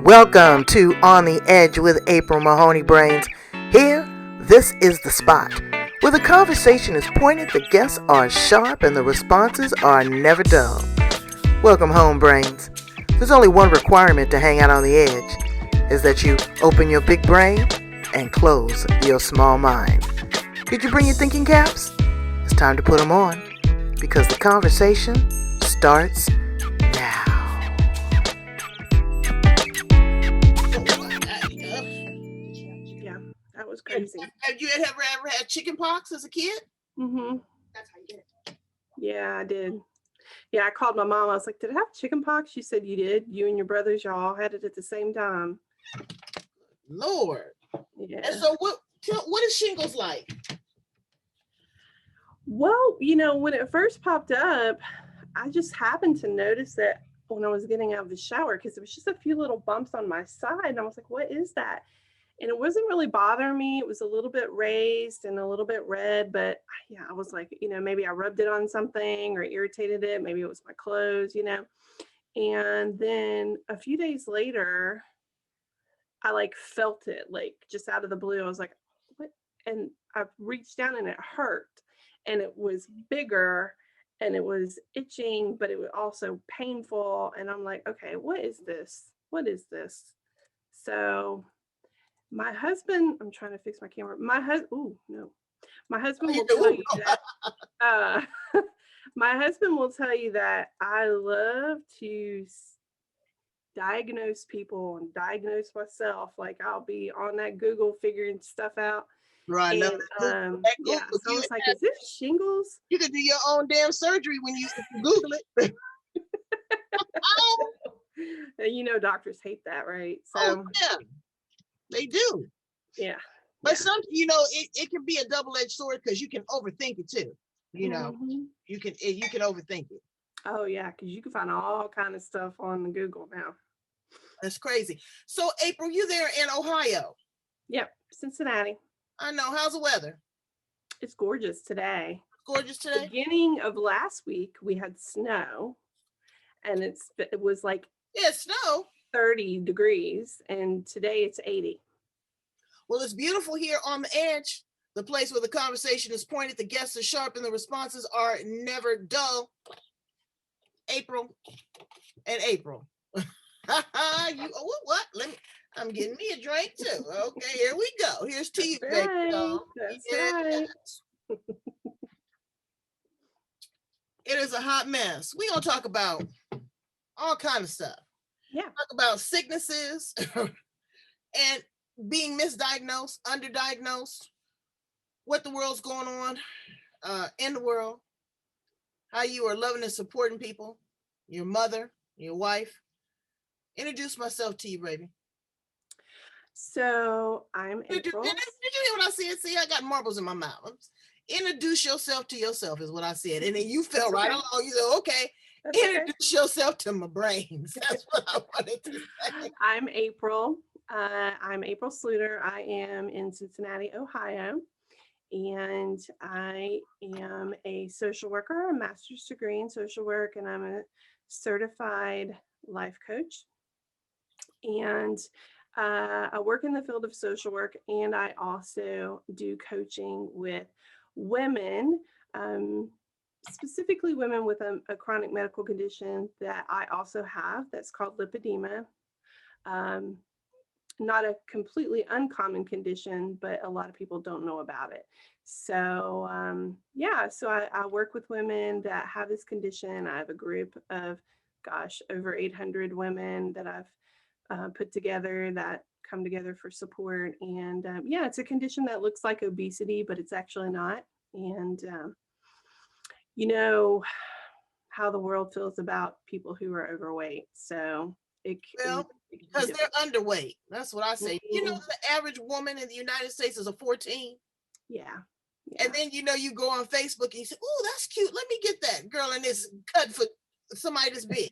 Welcome to On the Edge with April Mahoney Brains. Here, this is the spot where the conversation is pointed, the guests are sharp, and the responses are never dull. Welcome home, Brains. There's only one requirement to hang out on the edge, is that you open your big brain and close your small mind. Did you bring your thinking caps? It's time to put them on, because the conversation starts now. Yeah, that was crazy. Have you ever had chicken pox as a kid? Mm-hmm. That's how you get it. Yeah, I did. Yeah, I called my mom. I was like, "Did I have chicken pox?" She said, "You did. You and your brothers, y'all had it at the same time." Lord. Yeah. And so what is shingles like? Well, when it first popped up, I just happened to notice it when I was getting out of the shower because it was just a few little bumps on my side. And I was like, "What is that?" And it wasn't really bothering me. It was a little bit raised and a little bit red, but yeah, I was like, maybe I rubbed it on something or irritated it. Maybe it was my clothes. And then a few days later, I felt it just out of the blue. I was like, what? And I reached down and it hurt and it was bigger and it was itching, but it was also painful. And I'm like, okay, what is this? What is this? So my husband, I'm trying to fix my camera. My husband will tell you that. My husband will tell you that I love to diagnose people and diagnose myself. Like I'll be on that Google figuring stuff out. Right. And, yeah, so I was like, is this shingles? You could do your own damn surgery when you Google it. And doctors hate that, right? So yeah, they do. Yeah. But some, it can be a double-edged sword because you can overthink it too. Mm-hmm. You can overthink it. Oh yeah, because you can find all kind of stuff on the Google now. That's crazy. So April, you there in Ohio? Yep, Cincinnati. I know. How's the weather? It's gorgeous today. Gorgeous today? Beginning of last week, we had snow. And it was like snow 30 degrees. And today it's 80. Well, it's beautiful here on the edge. The place where the conversation is pointed, the guests are sharp, and the responses are never dull. April. What? I'm getting me a drink too. Okay, here we go. Here's to you, baby. That's right. It is a hot mess. We're gonna talk about all kind of stuff. Yeah. Talk about sicknesses and being misdiagnosed, underdiagnosed, what the world's going on in the world, how you are loving and supporting people, your mother, your wife. Introduce myself to you, baby. So I'm April. Did you hear what I said? See, I got marbles in my mouth. Introduce yourself to yourself is what I said. And then you fell right along. You said, okay. Introduce yourself to my brains. That's what I wanted to say. I'm April. I'm April Sluder. I am in Cincinnati, Ohio. And I am a social worker, a master's degree in social work, and I'm a certified life coach. And I work in the field of social work, and I also do coaching with women, specifically women with a chronic medical condition that I also have that's called lipedema. Not a completely uncommon condition, but a lot of people don't know about it. So so I work with women that have this condition. I have a group of, over 800 women that I've put together that come together for support. And it's a condition that looks like obesity, but it's actually not. And you know how the world feels about people who are overweight. So because they're underweight. That's what I say. Mm-hmm. The average woman in the United States is a 14. Yeah. And then, you go on Facebook and you say, oh, that's cute. Let me get that girl in this cut for somebody this big.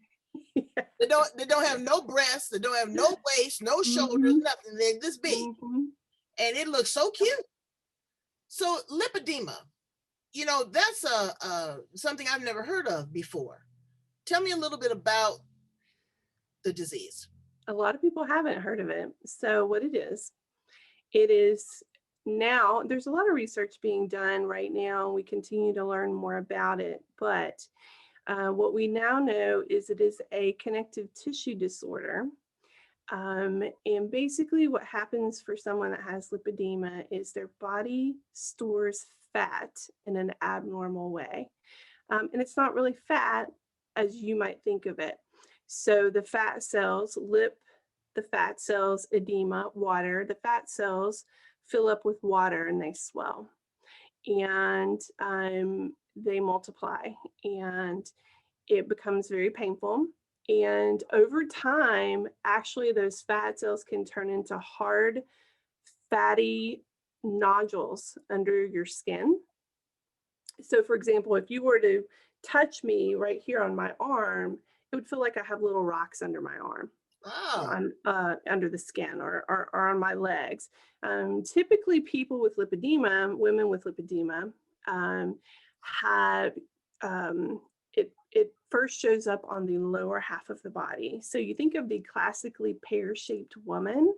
Yeah. They don't have no breasts. They don't have no waist, no shoulders, nothing. They're this big. Mm-hmm. And it looks so cute. So lipedema, that's something I've never heard of before. Tell me a little bit about the disease. A lot of people haven't heard of it. So what it is now, there's a lot of research being done right now. We continue to learn more about it, but what we now know is it is a connective tissue disorder. And basically, what happens for someone that has lipedema is their body stores fat in an abnormal way. And it's not really fat as you might think of it. So the fat cells, the fat cells, edema, water, the fat cells fill up with water and they swell. And they multiply and it becomes very painful. And over time, actually, those fat cells can turn into hard, fatty nodules under your skin. So, for example, if you were to touch me right here on my arm, it would feel like I have little rocks under my arm. Wow. Under the skin or on my legs. Typically, people with lipedema, women with lipedema, have it first shows up on the lower half of the body. So you think of the classically pear-shaped woman.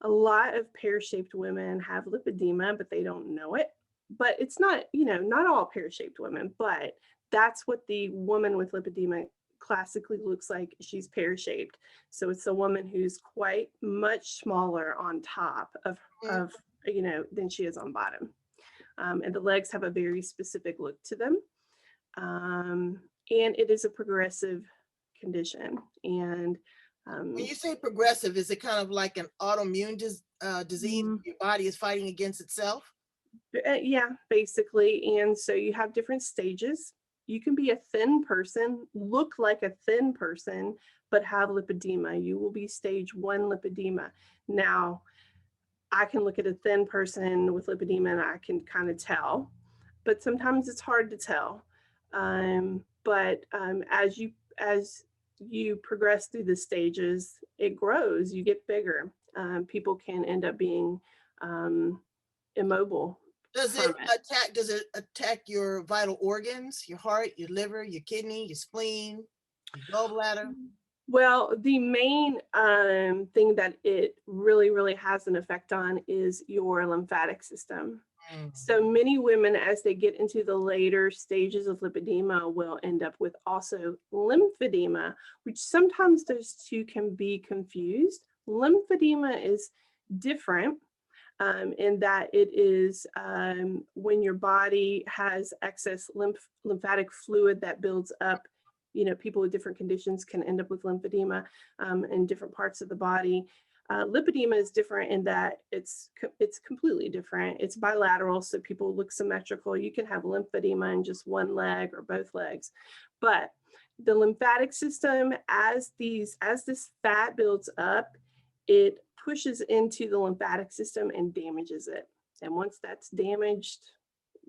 A lot of pear-shaped women have lipedema, but they don't know it. But it's not, not all pear-shaped women, but that's what the woman with lipedema classically looks like. She's pear-shaped. So it's a woman who's quite much smaller on top of than she is on bottom. And the legs have a very specific look to them. And it is a progressive condition. And when you say progressive, is it kind of like an autoimmune disease? Your body is fighting against itself? Yeah, basically. And so you have different stages. You can be a thin person, look like a thin person, but have lipedema. You will be stage 1 lipedema. Now, I can look at a thin person with lipedema and I can kind of tell, but sometimes it's hard to tell. But as you progress through the stages, it grows, you get bigger. People can end up being immobile. Does it attack your vital organs, your heart, your liver, your kidney, your spleen, your gallbladder? Well, the main thing that it really, really has an effect on is your lymphatic system. So many women, as they get into the later stages of lipedema, will end up with also lymphedema, which sometimes those two can be confused. Lymphedema is different in that it is when your body has excess lymphatic fluid that builds up. People with different conditions can end up with lymphedema in different parts of the body. Lipedema is different in that it's completely different. It's bilateral, so people look symmetrical. You can have lymphedema in just one leg or both legs. But the lymphatic system, as this fat builds up, it pushes into the lymphatic system and damages it. And once that's damaged,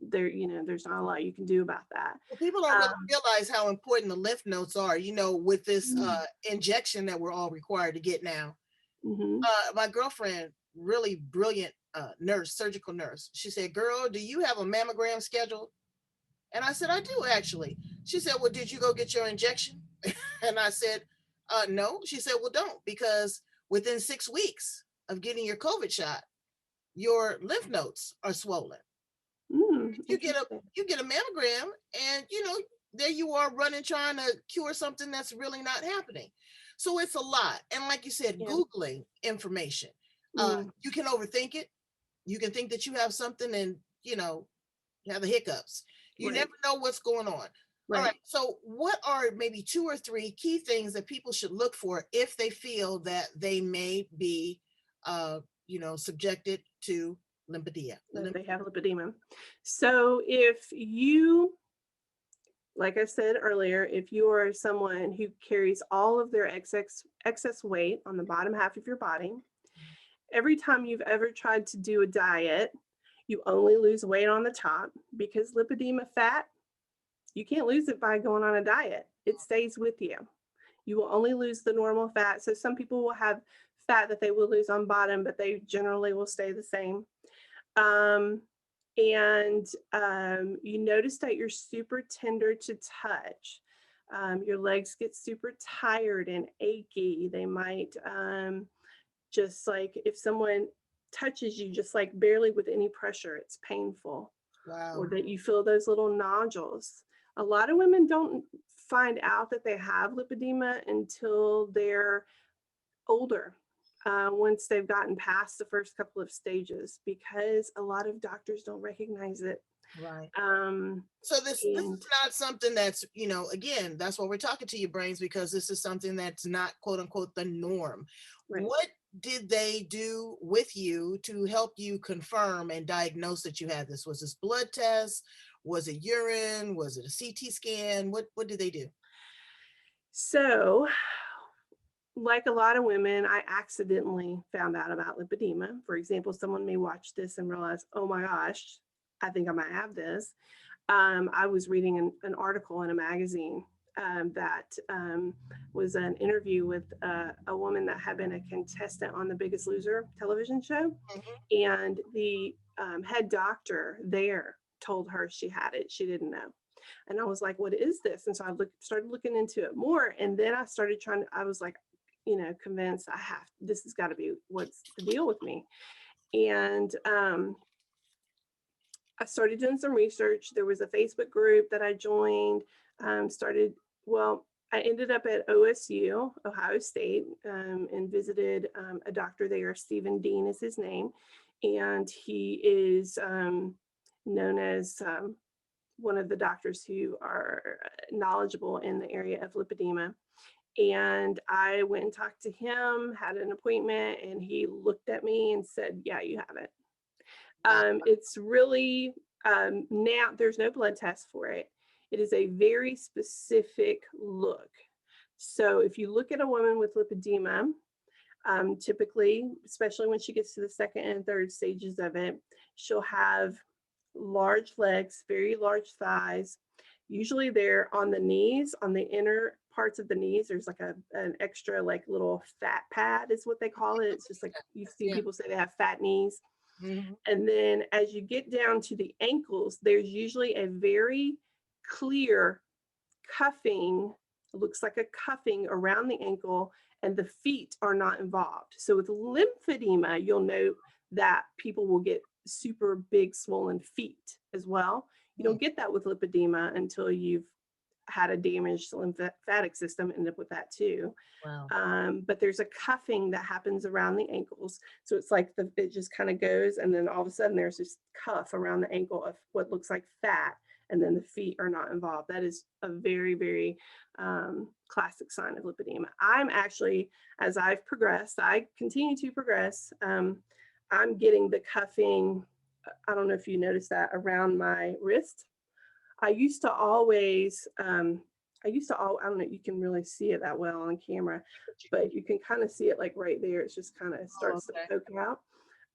there's not a lot you can do about that. Well, people don't really realize how important the lymph nodes are, with this injection that we're all required to get now. My girlfriend, really brilliant nurse, surgical nurse, she said, "Girl, do you have a mammogram scheduled?" And I said, "I do, actually." She said, "Well, did you go get your injection?" And I said, "No." She said, "Well, don't, because within 6 weeks of getting your COVID shot, your lymph nodes are swollen. You get a mammogram and there you are running trying to cure something that's really not happening." So it's a lot. And like you said, Googling information, you can overthink it. You can think that you have something and you have the hiccups. You never know what's going on. All right. So what are maybe 2 or 3 key things that people should look for if they feel that they may be subjected to lipedema? They have lipedema. So if you, like I said earlier, if you are someone who carries all of their excess weight on the bottom half of your body, every time you've ever tried to do a diet, you only lose weight on the top, because lipedema fat, you can't lose it by going on a diet. It stays with you. You will only lose the normal fat. So some people will have fat that they will lose on bottom, but they generally will stay the same. And you notice that you're super tender to touch. Your legs get super tired and achy. They might just like if someone touches you just like barely with any pressure, it's painful. Wow. Or that you feel those little nodules. A lot of women don't find out that they have lipedema until they're older, once they've gotten past the first couple of stages, because a lot of doctors don't recognize it. Right. Um, So this is and not something that's, again, that's why we're talking to you, brains, because this is something that's not quote unquote the norm. right. What did they do with you to help you confirm and diagnose that you had this? Was this blood test? Was it urine? Was it a CT scan? What did they do? So, like a lot of women, I accidentally found out about lipedema. For example, someone may watch this and realize, oh my gosh, I think I might have this. I was reading an article in a magazine that was an interview with a woman that had been a contestant on The Biggest Loser television show. Mhm. And the head doctor there told her she had it. She didn't know. And I was like, what is this? And so I started looking into it more. And then I started I was like, convinced this has got to be what's the deal with me. And I started doing some research. There was a Facebook group that I joined, I ended up at OSU, Ohio State, and visited a doctor there. Stephen Dean is his name. And he is known as one of the doctors who are knowledgeable in the area of lipedema. And I went and talked to him, had an appointment, and he looked at me and said, yeah, you have it. It's really, now there's no blood test for it. It is a very specific look. So if you look at a woman with lipedema, typically, especially when she gets to the second and third stages of it, she'll have large legs, very large thighs. Usually they're on the knees, on the inner parts of the knees. There's like an extra like little fat pad is what they call it. It's just like you've seen Yeah. people say they have fat knees. Mhm. And then as you get down to the ankles, there's usually a very clear cuffing. It looks like a cuffing around the ankle, and the feet are not involved. So with lymphedema, you'll note that people will get super big swollen feet as well. You don't get that with lipedema until you've had a damaged lymphatic system, end up with that too. Wow. But there's a cuffing that happens around the ankles. So it's like it just kind of goes, and then all of a sudden there's this cuff around the ankle of what looks like fat, and then the feet are not involved. That is a very, very classic sign of lipedema. I'm actually, as I've progressed, I continue to progress. I'm getting the cuffing, I don't know if you noticed that, around my wrist. I used to always, I don't know, you can really see it that well on camera, but you can kind of see it like right there. It's just kind of starts to poke out.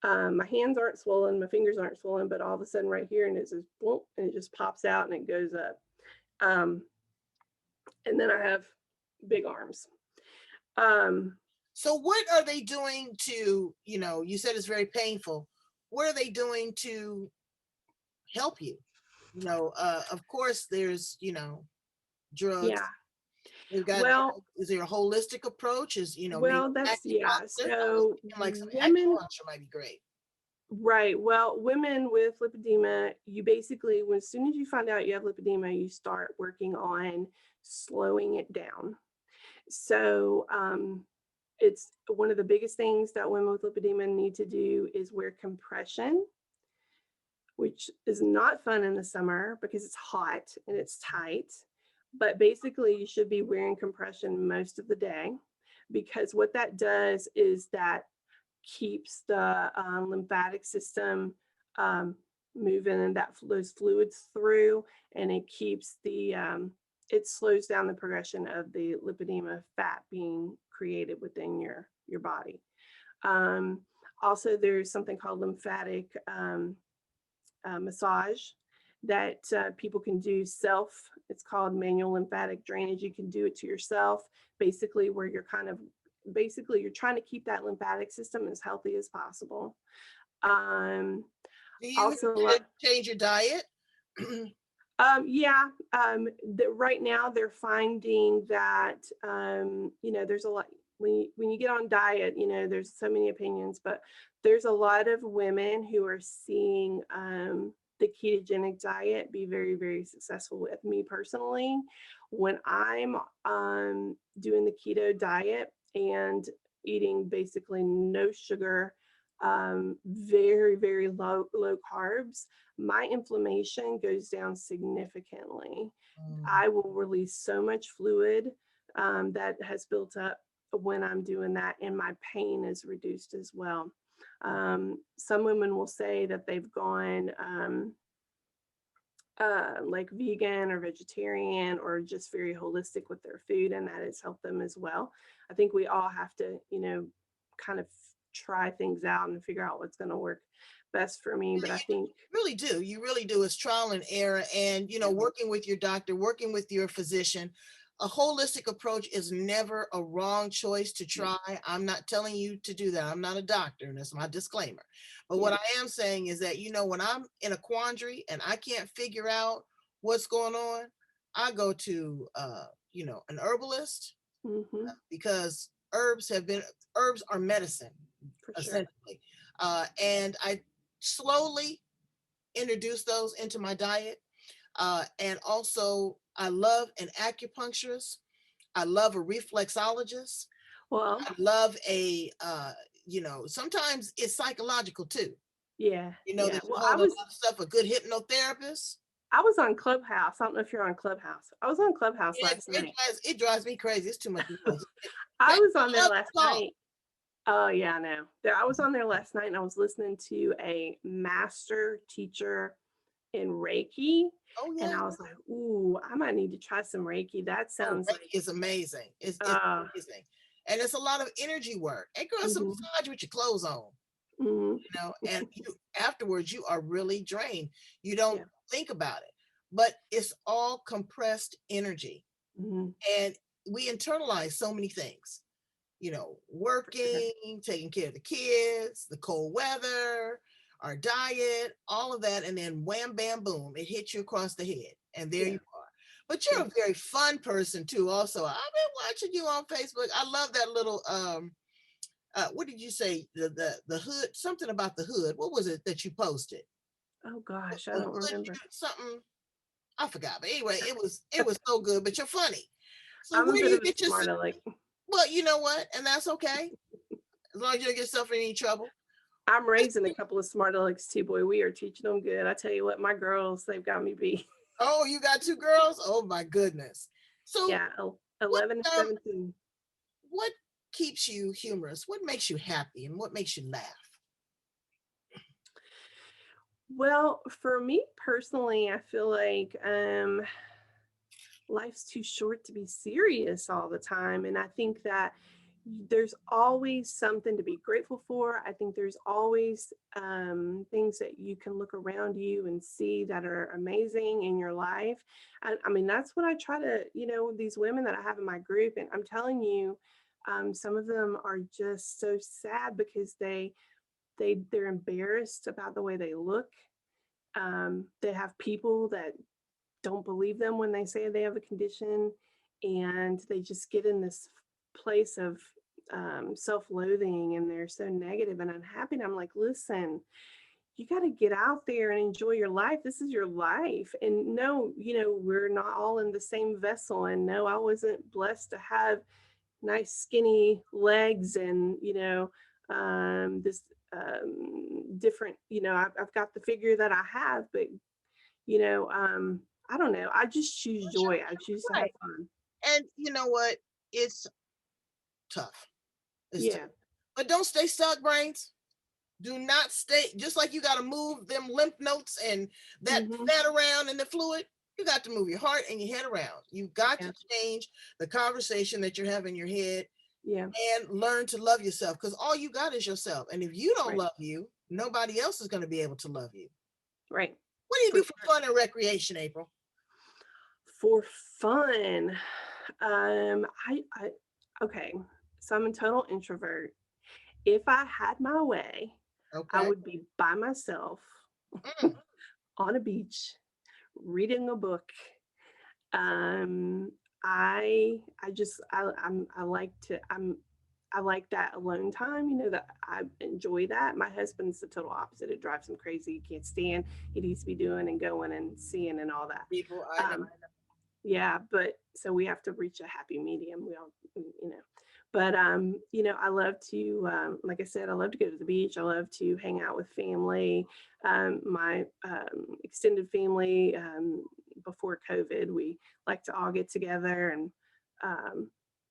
My hands aren't swollen, my fingers aren't swollen, but all of a sudden right here, and it's just boom, and it just pops out and it goes up. And then I have big arms. So what are they doing to, you said it's very painful. What are they doing to help you? Of course there's, drugs. Yeah. They've got, Well, is there a holistic approach? Is, maybe that's, yeah. acupuncture? So Like some women, acupuncture might be great. right. Well, women with lipedema, you basically, as soon as you find out you have lipedema, you start working on slowing it down. So it's one of the biggest things that women with lipedema need to do is wear compression, which is not fun in the summer because it's hot and it's tight. But basically, you should be wearing compression most of the day, because what that does is that keeps the lymphatic system moving, and those fluids through, and it keeps it slows down the progression of the lipedema fat being created within your body. Also, there's something called lymphatic massage that people can do self. It's called manual lymphatic drainage. You can do it to yourself, basically where you're you're trying to keep that lymphatic system as healthy as possible. Do you Also, have to change your diet? Yeah, right now they're finding that, there's a lot when you get on diet, there's so many opinions, but there's a lot of women who are seeing the ketogenic diet be very, very successful. With me personally, when I'm doing the keto diet and eating basically no sugar, very, very low carbs, my inflammation goes down significantly. I will release so much fluid that has built up when I'm doing that, and my pain is reduced as well. Some women will say that they've gone like vegan or vegetarian or just very holistic with their food, and that has helped them as well. I think we all have to, kind of try things out and figure out what's going to work best for me. But I think You really do. It's trial and error, and working with your doctor, working with your physician. A holistic approach is never a wrong choice to try. I'm not telling you to do that. I'm not a doctor, and that's my disclaimer. But what I am saying is that, when I'm in a quandary and I can't figure out what's going on, I go to, an herbalist, because herbs are medicine, for sure. essentially. And I slowly introduce those into my diet. And also, I love an acupuncturist. I love a reflexologist. Well, I love sometimes it's psychological too. yeah. There's a Well, whole lot of stuff, a good hypnotherapist. I was on Clubhouse. I don't know if you're on Clubhouse. I was on Clubhouse last night. It drives me crazy. It's too much noise. I was on there last night. Oh yeah, I know. I was on there last night and I was listening to a master teacher in Reiki. Oh yeah. And I was like, ooh, I might need to try some Reiki. That sounds like it's amazing. It's amazing. And it's a lot of energy work. And girl, some massage with your clothes on. And afterwards you are really drained. You don't think about it. But it's all compressed energy. And we internalize so many things. Working, taking care of the kids, the cold weather, our diet, all of that, and then wham, bam, boom, it hits you across the head, and there you are. But you're a very fun person too. Also, I've been watching you on Facebook. I love that little what did you say? The hood, something about the hood. What was it that you posted? Oh gosh, I don't remember. Something I forgot. But anyway, it was so good. But you're funny. So I'm where do you get your smart aleck? Well, you know what, and that's okay. As long as you don't get yourself in any trouble. I'm raising a couple of smart alecks too, boy. We are teaching them good. I tell you what, my girls, they've got me beat. Oh, you got 2 girls? Oh my goodness. So yeah, 11 and 17. What keeps you humorous? What makes you happy, and what makes you laugh? Well, for me personally, I feel like life's too short to be serious all the time. And I think that there's always something to be grateful for. I think there's always things that you can look around you and see that are amazing in your life. And I mean, that's what I try to, these women that I have in my group, and I'm telling you, some of them are just so sad because they're embarrassed about the way they look. They have people that don't believe them when they say they have a condition, and they just get in this place of self-loathing, and they're so negative and unhappy. And I'm like, listen, you got to get out there and enjoy your life. This is your life. And no, we're not all in the same vessel. And no, I wasn't blessed to have nice skinny legs and this different, I've got the figure that I have, but I don't know. I just choose joy. I choose to have fun. And you know what? It's tough. Tough. But don't stay stuck, brains. Do not stay, just like you got to move them lymph nodes and that fat around in the fluid. You got to move your heart and your head around. You've got to change the conversation that you're having in your head. And learn to love yourself, because all you got is yourself. And if you don't love you, nobody else is going to be able to love you. Right. What do you do for fun and recreation, April? For fun, okay. So I'm a total introvert. If I had my way, I would be by myself on a beach, reading a book. I just I like to I like that alone time, that I enjoy that. My husband's the total opposite. It drives him crazy. He can't stand. He needs to be doing and going and seeing and all that. People, I know. Yeah, but so we have to reach a happy medium. We all, but I love to, like I said, I love to go to the beach. I love to hang out with family. My extended family, before COVID, we like to all get together and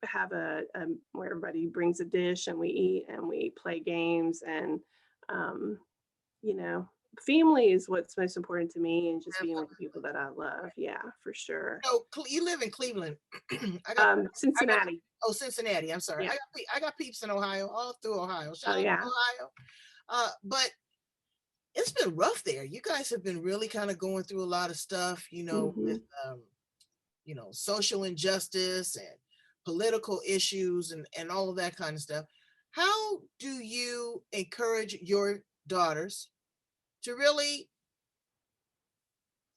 have where everybody brings a dish and we eat and we play games and you know family is what's most important to me, and just being with the people that I love. Yeah, for sure. So you live in Cleveland. Cincinnati. Cincinnati. I'm sorry. Yeah. I got peeps in Ohio, all through Ohio. Shout Oh out yeah. to Ohio. But it's been rough there. You guys have been really kind of going through a lot of stuff, with social injustice and political issues and all of that kind of stuff. How do you encourage your daughters to really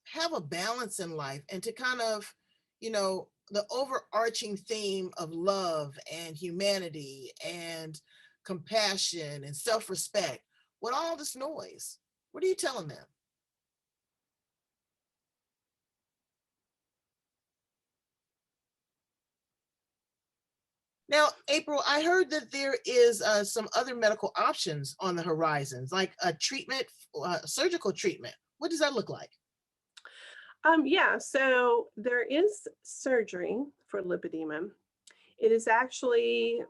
have a balance in life and to kind of, the overarching theme of love and humanity and compassion and self-respect with all this noise? What are you telling them? Now, April, I heard that there is some other medical options on the horizons, like a treatment, surgical treatment. What does that look like? Yeah, so there is surgery for lipedema. It is actually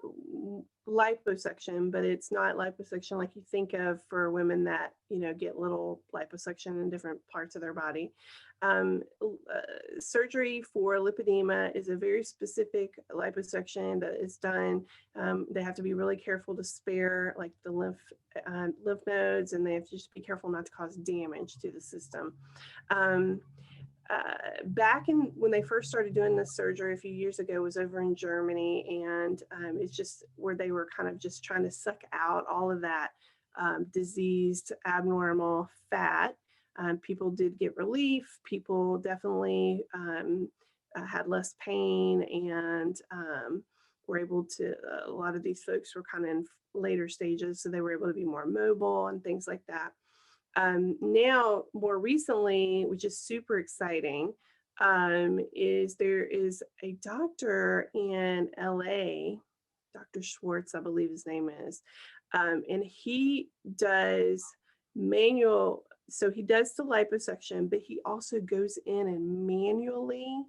liposuction, but it's not liposuction like you think of for women that, get little liposuction in different parts of their body. Surgery for lipedema is a very specific liposuction that is done. They have to be really careful to spare like the lymph nodes, and they have to just be careful not to cause damage to the system. Back when they first started doing this surgery a few years ago, was over in Germany, and it's just where they were kind of just trying to suck out all of that diseased, abnormal fat. People did get relief. People definitely had less pain, and were able to. A lot of these folks were kind of in later stages, so they were able to be more mobile and things like that. Now, more recently, which is super exciting, is there is a doctor in LA, Dr. Schwartz, I believe his name is, and he does manual. So he does the liposuction, but he also goes in and manually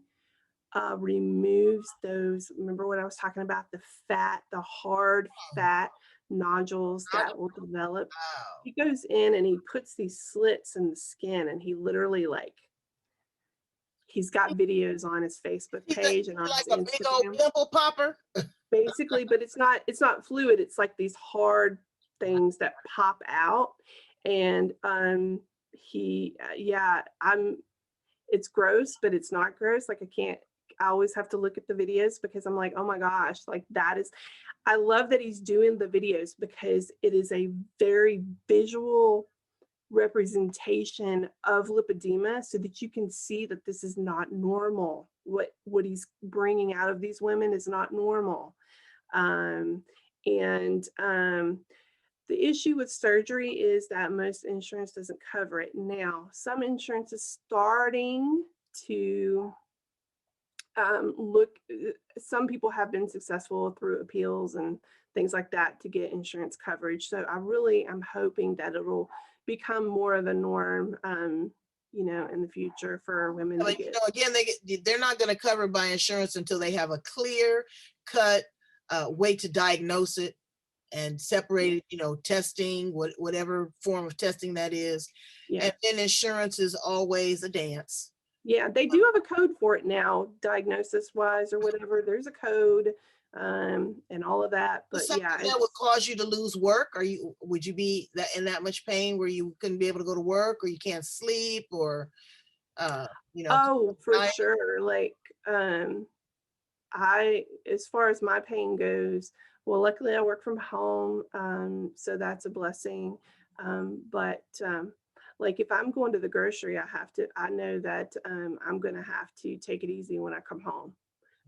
removes those. Remember what I was talking about? The fat, the hard fat nodules that will develop. Wow. He goes in and he puts these slits in the skin, and he literally he's got videos on his Facebook page and on like his a big old Instagram. pimple popper. Basically, but it's not fluid. It's like these hard things that pop out. And it's gross, but it's not gross. Like I always have to look at the videos because I'm like, oh my gosh, like I love that he's doing the videos because it is a very visual representation of lipedema, so that you can see that this is not normal. What he's bringing out of these women is not normal. The issue with surgery is that most insurance doesn't cover it. Now, some insurance is starting to some people have been successful through appeals and things like that to get insurance coverage. So I'm hoping that it'll become more of a norm, in the future for women to get. Again, they're not going to cover by insurance until they have a clear cut way to diagnose it and separate it, testing, whatever form of testing that is. Yeah. And then insurance is always a dance. Yeah, they do have a code for it now, diagnosis wise or whatever. There's a code and all of that. But something that would cause you to lose work, would you be in that much pain where you couldn't be able to go to work, or you can't sleep, or Oh, for sure. Like as far as my pain goes, well, luckily I work from home, so that's a blessing. But Like if I'm going to the grocery, I know that I'm going to have to take it easy when I come home,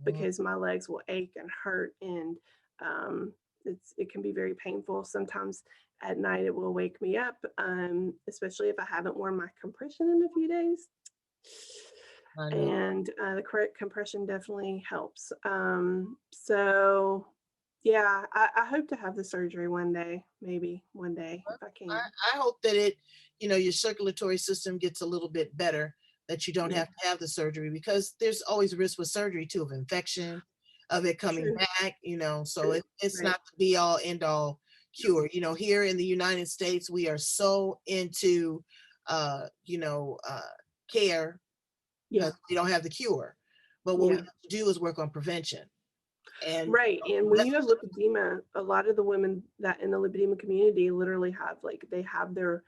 because my legs will ache and hurt, and it can be very painful. Sometimes at night it will wake me up, especially if I haven't worn my compression in a few days. I know. And the correct compression definitely helps. So yeah, I hope to have the surgery one day, maybe one day if I can. I hope that your circulatory system gets a little bit better, that you don't have to have the surgery, because there's always risk with surgery too, of infection, of it coming True. back, so it's Right. not the be all end all cure. Here in the United States, we are so into, care, Yeah. because we don't have the cure. But what we Yeah. have to do is work on prevention. And Right. And when you have lipedema, a lot of the women that in the lipedema community literally have they have their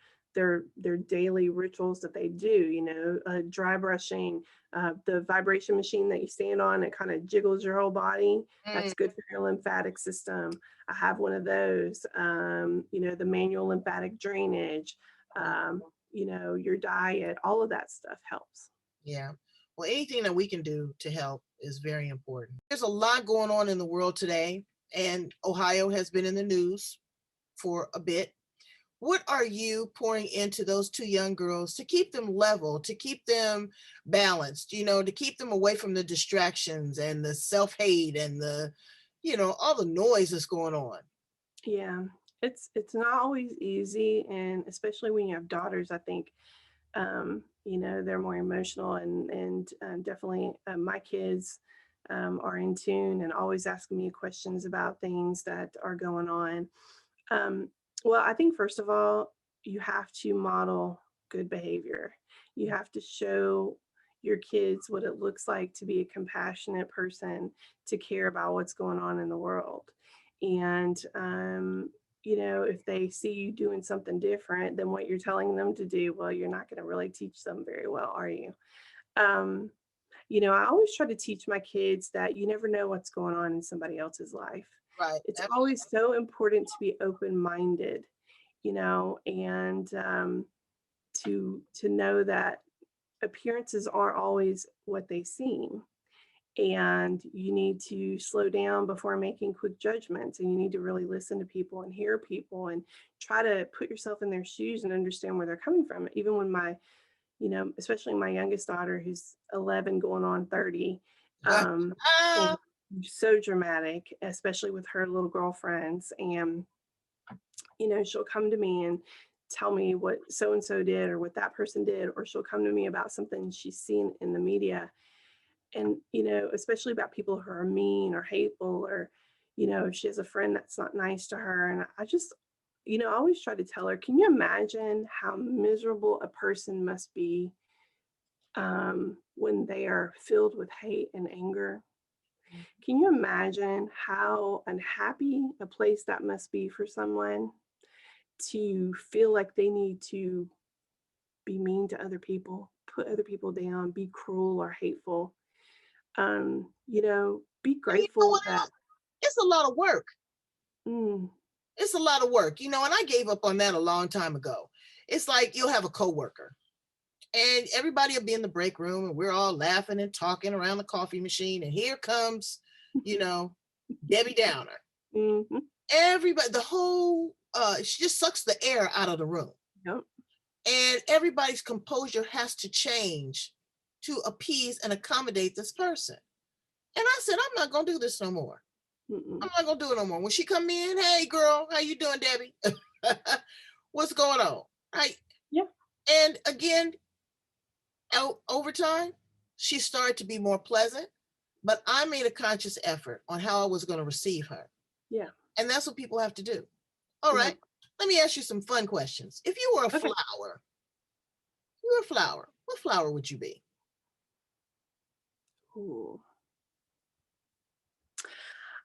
daily rituals that they do, dry brushing, the vibration machine that you stand on, it kind of jiggles your whole body. That's good for your lymphatic system. I have one of those, the manual lymphatic drainage, your diet, all of that stuff helps. Yeah. Well, anything that we can do to help is very important. There's a lot going on in the world today, and Ohio has been in the news for a bit. What are you pouring into those two young girls to keep them level, to keep them balanced, to keep them away from the distractions and the self-hate and all the noise that's going on? Yeah, it's not always easy, and especially when you have daughters, I think they're more emotional, and definitely my kids are in tune and always asking me questions about things that are going on. Well, I think first of all, you have to model good behavior. You have to show your kids what it looks like to be a compassionate person, to care about what's going on in the world. And if they see you doing something different than what you're telling them to do, well, you're not going to really teach them very well, are you? Um, I always try to teach my kids that you never know what's going on in somebody else's life. Right. It's always so important to be open-minded, and to know that appearances aren't always what they seem. And you need to slow down before making quick judgments, and you need to really listen to people and hear people and try to put yourself in their shoes and understand where they're coming from. Even when especially my youngest daughter, who's 11 going on 30, and so dramatic, especially with her little girlfriends. And she'll come to me and tell me what so and so did or what that person did, or she'll come to me about something she's seen in the media. And especially about people who are mean or hateful, or if she has a friend that's not nice to her. And I just I always try to tell her, can you imagine how miserable a person must be when they are filled with hate and anger? Can you imagine how unhappy a place that must be for someone to feel like they need to be mean to other people, put other people down, be cruel or hateful? Be grateful that it's a lot of work. mm, It's a lot of work, and I gave up on that a long time ago. It's like you'll have a coworker, and everybody will be in the break room, and we're all laughing and talking around the coffee machine, and here comes, Debbie Downer. mm-hmm. Everybody, the whole, she just sucks the air out of the room. Yep. And everybody's composure has to change to appease and accommodate this person. And I said, I'm not gonna do this no more. Mm-mm. I'm not gonna do it no more. When she come in, hey girl, how you doing, Debbie? What's going on? Right? Yeah. And again, over time, she started to be more pleasant, but I made a conscious effort on how I was going to receive her. Yeah. And that's what people have to do. All right. Let me ask you some fun questions. If you were a flower, what flower would you be? Ooh.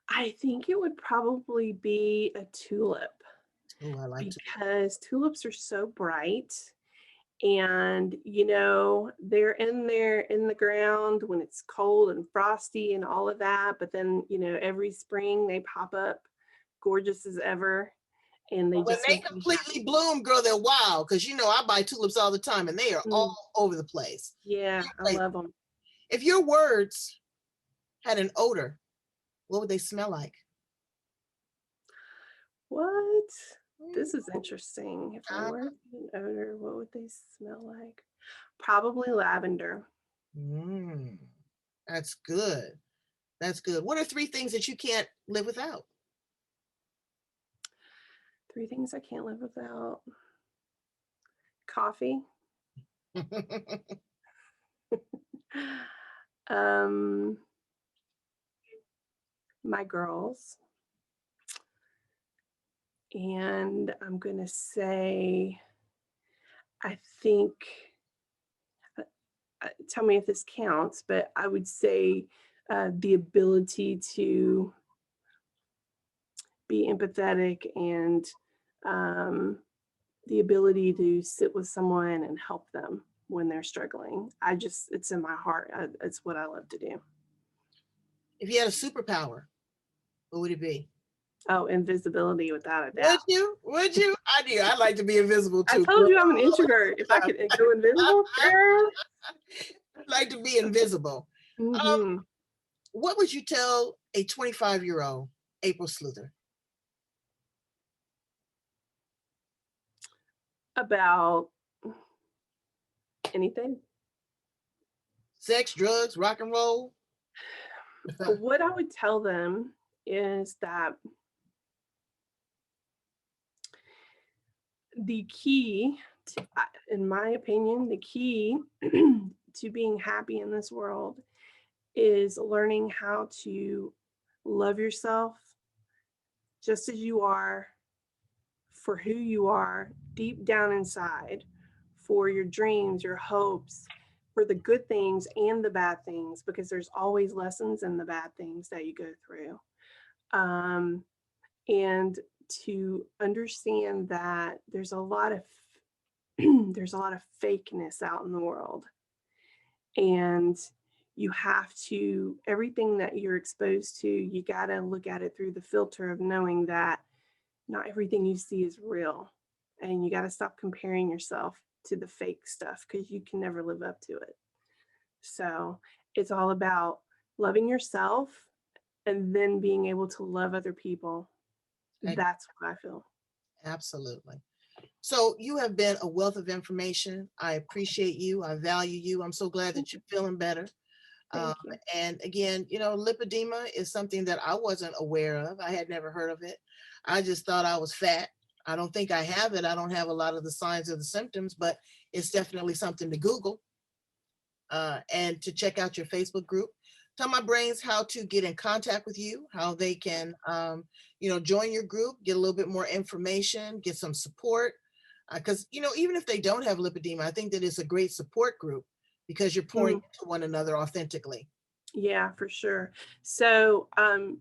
I think it would probably be a tulip. Oh, I like because tulips are so bright, and they're in there in the ground when it's cold and frosty and all of that, but then every spring they pop up gorgeous as ever. and they When just they make me completely bloom, girl, they're wild. Because I buy tulips all the time, and they are all over the place. Yeah, I love them. If your words had an odor, what would they smell like? What? This is interesting. If my words had an odor, what would they smell like? Probably lavender. That's good. That's good. What are 3 things that you can't live without? 3 things I can't live without. Coffee. My girls. And I'm going to say, I think, tell me if this counts, but I would say the ability to be empathetic and the ability to sit with someone and help them when they're struggling. It's in my heart. It's what I love to do. If you had a superpower, what would it be? Oh, invisibility, without a doubt. Would you? I do. I'd like to be invisible too. I told you I'm an introvert. If I could go invisible, girl. I'd like to be invisible. What would you tell a 25-year-old April Sluter? About anything? Sex, drugs, rock and roll? What I would tell them is that the key, in my opinion, the key to being happy in this world is learning how to love yourself just as you are, for who you are deep down inside, for your dreams, your hopes, for the good things and the bad things, because there's always lessons in the bad things that you go through. And to understand that there's a lot of fakeness out in the world, and you have to, everything that you're exposed to, you got to look at it through the filter of knowing that not everything you see is real, and you got to stop comparing yourself to the fake stuff, because you can never live up to it. So it's all about loving yourself and then being able to love other people. That's what I feel. Absolutely. So you have been a wealth of information. I appreciate you. I value you. I'm so glad that you're feeling better. And again, lipedema is something that I wasn't aware of. I had never heard of it. I just thought I was fat. I don't think I have it. I don't have a lot of the signs or the symptoms, but it's definitely something to Google and to check out your Facebook group. Tell my brains how to get in contact with you, how they can, join your group, get a little bit more information, get some support. Because, even if they don't have lipedema, I think that it's a great support group because you're pouring into one another authentically. Yeah, for sure. So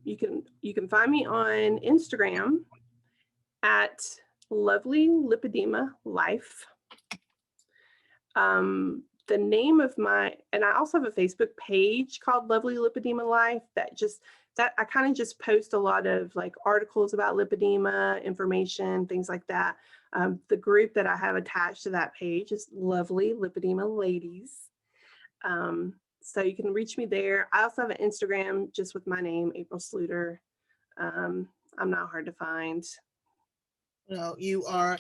you can find me on Instagram at Lovely Lipedema Life. The name of and I also have a Facebook page called Lovely Lipedema Life that I kind of just post a lot of like articles about lipedema, information, things like that. The group that I have attached to that page is Lovely Lipedema Ladies. So you can reach me there. I also have an Instagram just with my name, April Sluder. I'm not hard to find. You are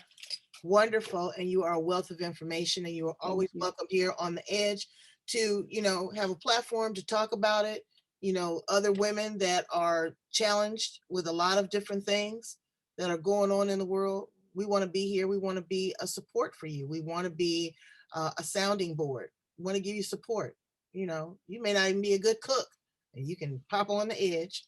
wonderful, and you are a wealth of information, and you are always welcome here on The Edge to, have a platform to talk about it. Other women that are challenged with a lot of different things that are going on in the world. We want to be here. We want to be a support for you. We want to be a sounding board. We want to give you support. You may not even be a good cook, and you can pop on The Edge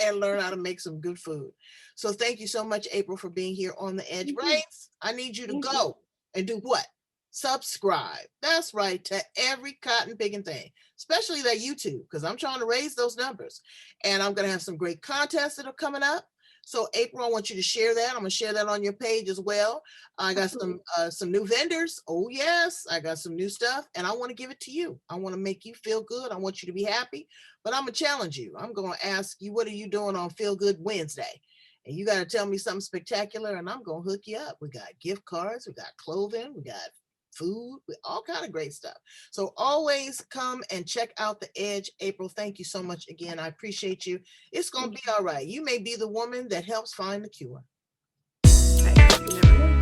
and learn how to make some good food. So thank you so much, April, for being here on The Edge. Brains, I need you to go and do what? Subscribe. That's right, to every cotton picking thing, especially that YouTube, because I'm trying to raise those numbers. And I'm going to have some great contests that are coming up. So April, I want you to share that. I'm going to share that on your page as well. I got some new vendors. Oh yes, I got some new stuff, and I want to give it to you. I want to make you feel good. I want you to be happy, but I'm going to challenge you. I'm going to ask you, what are you doing on Feel Good Wednesday? And you got to tell me something spectacular and I'm going to hook you up. We got gift cards, we got clothing, we got food, all kind of great stuff. So always come and check out The Edge. April, thank you so much again. I appreciate you. It's going to be all right. You may be the woman that helps find the cure. Okay, you never know.